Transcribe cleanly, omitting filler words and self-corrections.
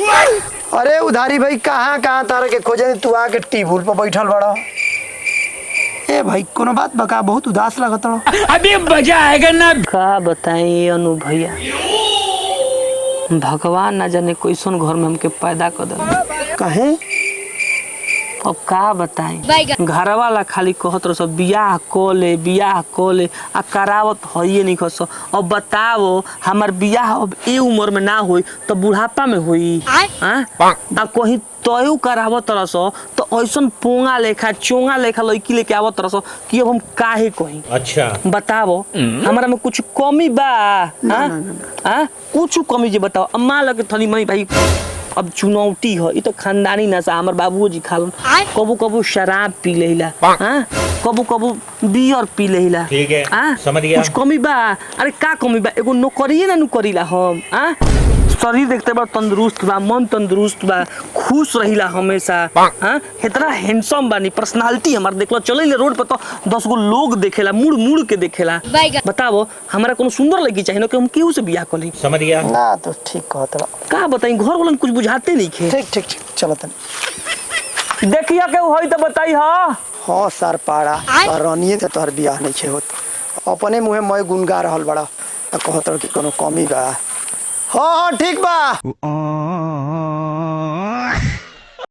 अरे उधारी भाई कहाँ कहाँ तारा के खोजे तू आके टेबुल पर बैठल बड़ा। ए भाई कोनो बात बका, बहुत उदास लगत हो। अभी मजा आएगा ना। का बताई अनु भैया, भगवान ना जाने कैसन घर में हमके पैदा कर दिल। कहे अब का बताई, घर वाला खाली कहत रहो सब बियाह को ले आ करावत है नहीं खस। अब बताओ हमार बियाह अब ए उम्र में ना होई तो बुढ़ापा में होई। आ कहीं तयू करावत रस तो ऐसन पोंगा लेखा चोंगा लेखा लड़की लेके आवत रस कि अब हम काहे कहीं। अच्छा बताओ हमारा में कुछ कमी बा? कुछ कमी जे बताओ। अम्मा लगे थनी मई भाई अब चुनौती है, ये तो खानदानी नशा। हमार बाबूजी खालन कबू कबू शराब पी लेला, कबू कबू बियर पी लेला। ठीक है समझ गया। कुछ कमी बा? अरे का कमी बा, एगो नौकरी ना करीला हम। शरीर देखते बा तंदुरुस्त बा, मन तंदुरुस्त बा, खुश रहिला हमेशा। इतना हैंडसम बानी, पर्सनालिटी हमार देखलो चले रोड पर तो 10 गो लोग देखेला, मुड़ मुड़ के देखेला। बताओ हमारा कोनो सुंदर लड़की चाहिए ना कि हम केहू से बियाह करी। समझ गया ना तो ठीक कहत रहा। का बताई घर वालन कुछ बुझाते नहीं खे। ठीक ठीक ठीक चलो तन देखिया के होई तो बताई। हाँ सर पाड़ा रानिए से तोहर बियाह नहीं छे होत। अपने मुँहे मैं गुनगा रहल बड़ा कहत रह कि कोनो कमी बा। हाँ हाँ ठीक बा।